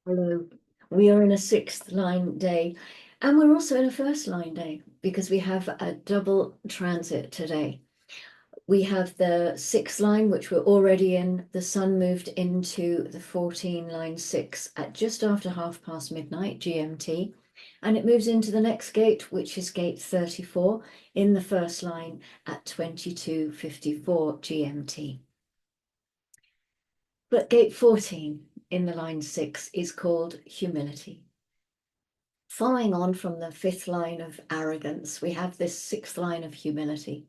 Hello. We are in a sixth line day, and we're also in a first line day because we have a double transit today. We have the sixth line, which we're already in. The sun moved into the 14 line 6 at just after midnight GMT, and it moves into the next gate, which is gate 34 in the first line at 22:54 GMT. But gate 14 in the line 6 is called humility. Following on from the fifth line of arrogance, we have this sixth line of humility,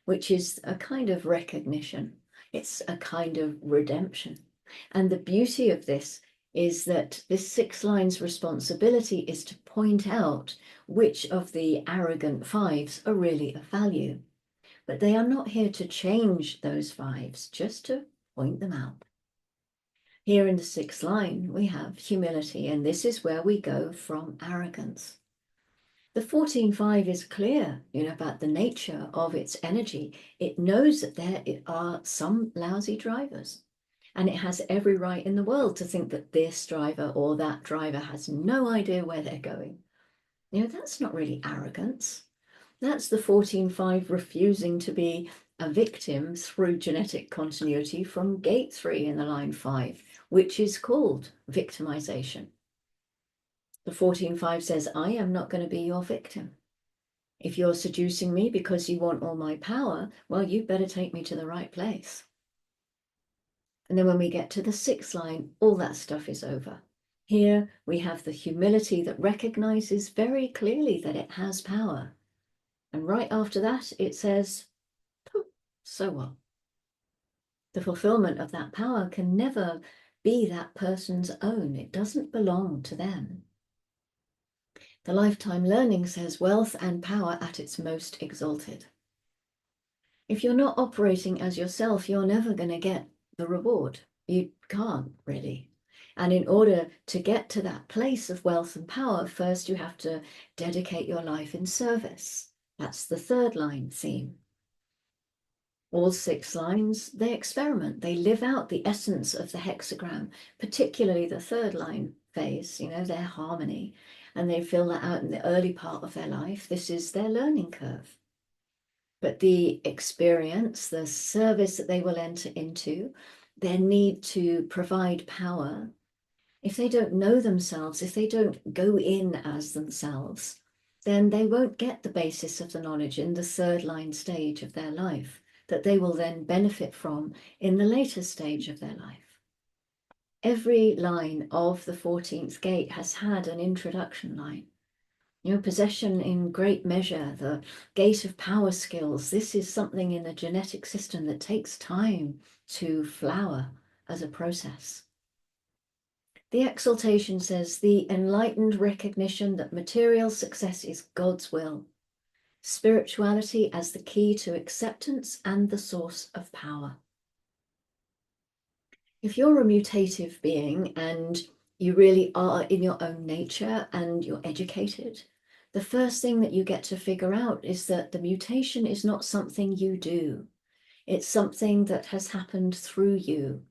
which is a kind of recognition. It's a kind of redemption. And the beauty of this is that this sixth line's responsibility is to point out which of the arrogant fives are really of value. But they are not here to change those fives, just to point them out. Here in the sixth line, we have humility, and this is where we go from arrogance. The 14.5 is clear, about the nature of its energy. It knows that there are some lousy drivers, and it has every right in the world to think that this driver or that driver has no idea where they're going. That's not really arrogance. That's the 14.5 refusing to be a victim through genetic continuity from gate 3 in the line 5, which is called victimization. The 14.5 says, I am not going to be your victim. If you're seducing me because you want all my power, well, you better take me to the right place. And then when we get to the sixth line, all that stuff is over. Here we have the humility that recognizes very clearly that it has power. And right after that, it says, so what? The fulfillment of that power can never be that person's own. It doesn't belong to them. The lifetime learning says wealth and power at its most exalted. If you're not operating as yourself, you're never going to get the reward. You can't really. And in order to get to that place of wealth and power, first you have to dedicate your life in service. That's the third line theme. All six lines, they experiment. They live out the essence of the hexagram, particularly the third line phase, their harmony. And they fill that out in the early part of their life. This is their learning curve. But the experience, the service that they will enter into, their need to provide power, if they don't know themselves, if they don't go in as themselves, then they won't get the basis of the knowledge in the third line stage of their life that they will then benefit from in the later stage of their life. Every line of the 14th gate has had an introduction line. Possession in great measure, the gate of power skills, this is something in the genetic system that takes time to flower as a process. The exaltation says the enlightened recognition that material success is God's will, spirituality as the key to acceptance and the source of power. If you're a mutative being and you really are in your own nature and you're educated, the first thing that you get to figure out is that the mutation is not something you do. It's something that has happened through you.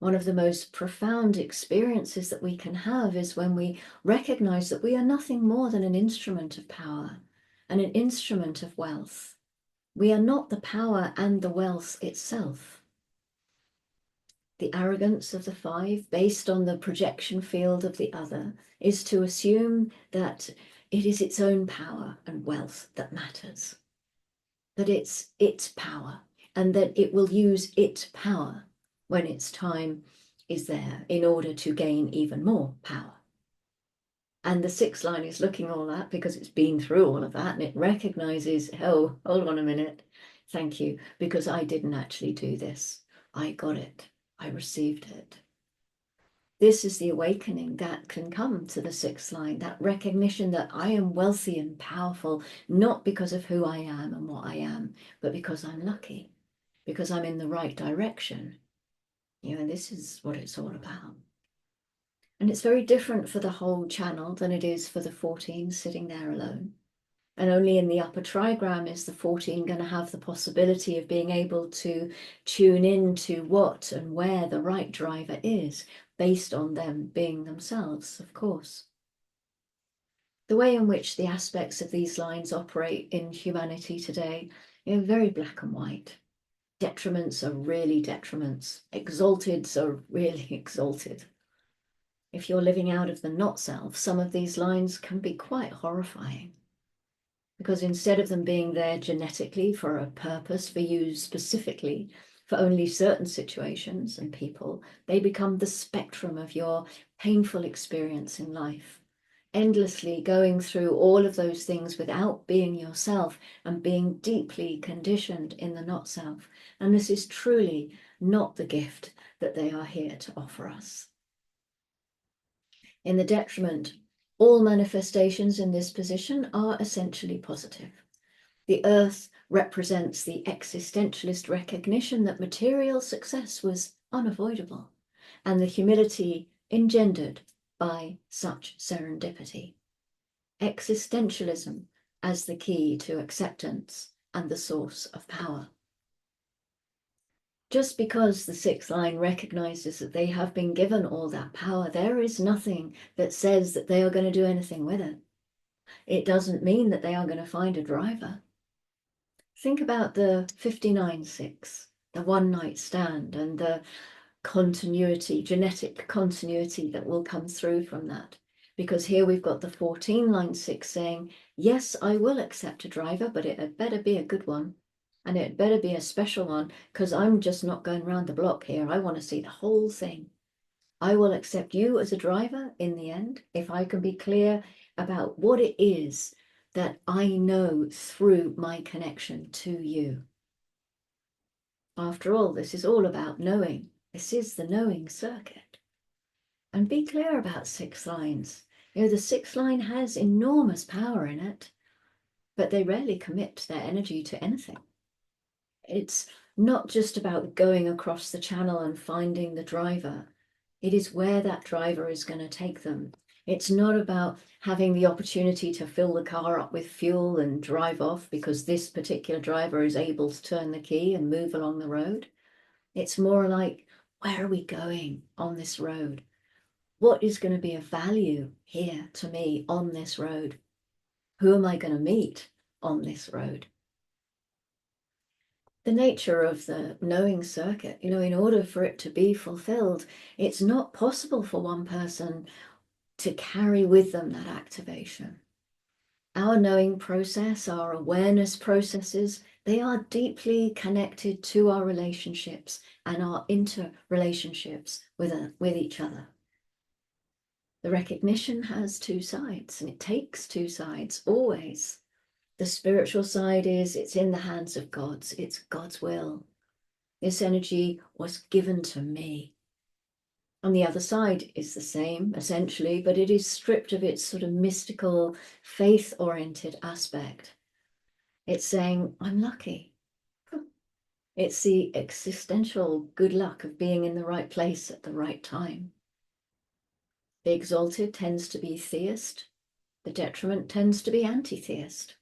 One of the most profound experiences that we can have is when we recognize that we are nothing more than an instrument of power and an instrument of wealth. We are not the power and the wealth itself. The arrogance of the five, based on the projection field of the other, is to assume that it is its own power and wealth that matters, that it's its power, and that it will use its power when its time is there in order to gain even more power. And the sixth line is looking all that because it's been through all of that, and it recognizes, oh, hold on a minute, thank you, because I didn't actually do this. I got it. I received it. This is the awakening that can come to the sixth line, that recognition that I am wealthy and powerful, not because of who I am and what I am, but because I'm lucky, because I'm in the right direction. This is what it's all about. And it's very different for the whole channel than it is for the 14 sitting there alone. And only in the upper trigram is the 14 going to have the possibility of being able to tune in to what and where the right driver is, based on them being themselves, of course. The way in which the aspects of these lines operate in humanity today, very black and white. Detriments are really detriments. Exalteds are really exalted. If you're living out of the not self, some of these lines can be quite horrifying. Because instead of them being there genetically for a purpose for you specifically, for only certain situations and people, they become the spectrum of your painful experience in life. Endlessly going through all of those things without being yourself and being deeply conditioned in the not self. And this is truly not the gift that they are here to offer us. In the detriment, all manifestations in this position are essentially positive. The earth represents the existentialist recognition that material success was unavoidable, and the humility engendered by such serendipity. Existentialism as the key to acceptance and the source of power. Just because the sixth line recognizes that they have been given all that power, there is nothing that says that they are going to do anything with it. It doesn't mean that they are going to find a driver. Think about the 59-6, the one night stand, and the continuity, genetic continuity that will come through from that. Because here we've got the 14 line 6 saying, yes, I will accept a driver, but it had better be a good one. And it better be a special one, because I'm just not going round the block here. I want to see the whole thing. I will accept you as a driver in the end, if I can be clear about what it is that I know through my connection to you. After all, this is all about knowing. This is the knowing circuit. And be clear about six lines. The sixth line has enormous power in it, but they rarely commit their energy to anything. It's not just about going across the channel and finding the driver. It is where that driver is going to take them. It's not about having the opportunity to fill the car up with fuel and drive off because this particular driver is able to turn the key and move along the road. It's more like, where are we going on this road? What is going to be of value here to me on this road? Who am I going to meet on this road? The nature of the knowing circuit, in order for it to be fulfilled, it's not possible for one person to carry with them that activation. Our knowing process, our awareness processes, they are deeply connected to our relationships and our interrelationships with each other. The recognition has two sides, and it takes two sides always. The spiritual side is it's in the hands of God's, it's God's will. This energy was given to me. On the other side is the same, essentially, but it is stripped of its sort of mystical, faith-oriented aspect. It's saying, I'm lucky. It's the existential good luck of being in the right place at the right time. The exalted tends to be theist. The detriment tends to be anti-theist.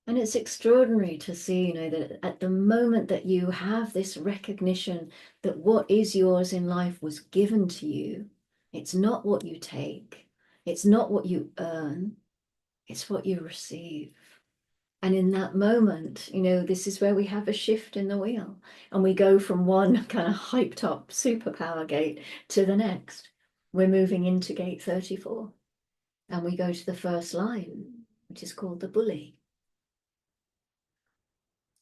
And it's extraordinary to see, that at the moment that you have this recognition that what is yours in life was given to you, it's not what you take, it's not what you earn, it's what you receive. And in that moment, this is where we have a shift in the wheel, and we go from one kind of hyped up superpower gate to the next. We're moving into gate 34, and we go to the first line, which is called the bully.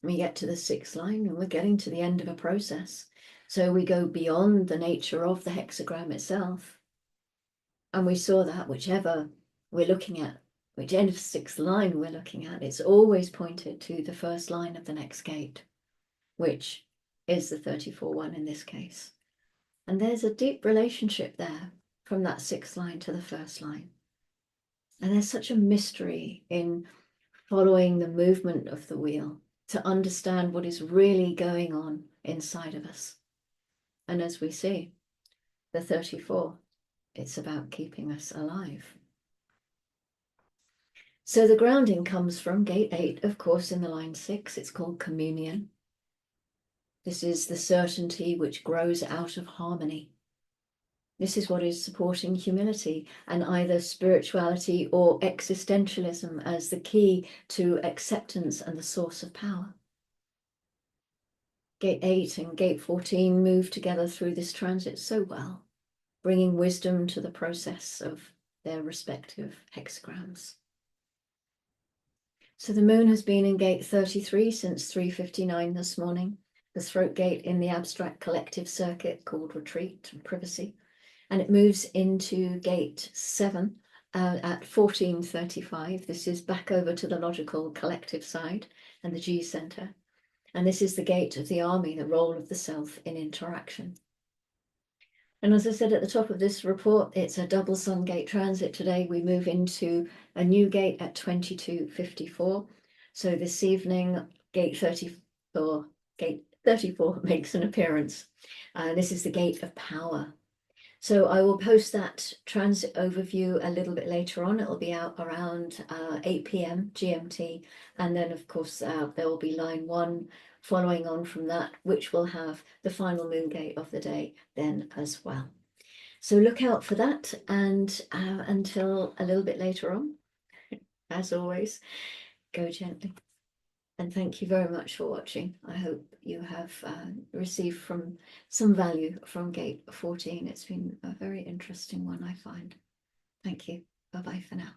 We get to the sixth line and we're getting to the end of a process. So we go beyond the nature of the hexagram itself. And we saw that whichever we're looking at, which end of sixth line we're looking at, it's always pointed to the first line of the next gate, which is the 34 one in this case. And there's a deep relationship there from that sixth line to the first line. And there's such a mystery in following the movement of the wheel to understand what is really going on inside of us. And as we see, the 34, it's about keeping us alive. So the grounding comes from gate 8, of course, in the line 6. It's called communion. This is the certainty which grows out of harmony. This is what is supporting humility and either spirituality or existentialism as the key to acceptance and the source of power. Gate 8 and Gate 14 move together through this transit so well, bringing wisdom to the process of their respective hexagrams. So the moon has been in Gate 33 since 3:59 this morning, the throat gate in the abstract collective circuit called retreat and privacy. And it moves into Gate 7 at 14:35. This is back over to the logical collective side and the G center. And this is the gate of the army, the role of the self in interaction. And as I said at the top of this report, it's a double sun gate transit today. We move into a new gate at 22:54. So this evening, Gate 34 makes an appearance. This is the gate of power. So I will post that transit overview a little bit later on. It'll be out around 8 p.m. GMT. And then, of course, there will be line 1 following on from that, which will have the final moon gate of the day then as well. So look out for that. And until a little bit later on, as always, go gently. And thank you very much for watching. I hope you have received some value from Gate 14. It's been a very interesting one, I find. Thank you. Bye-bye for now.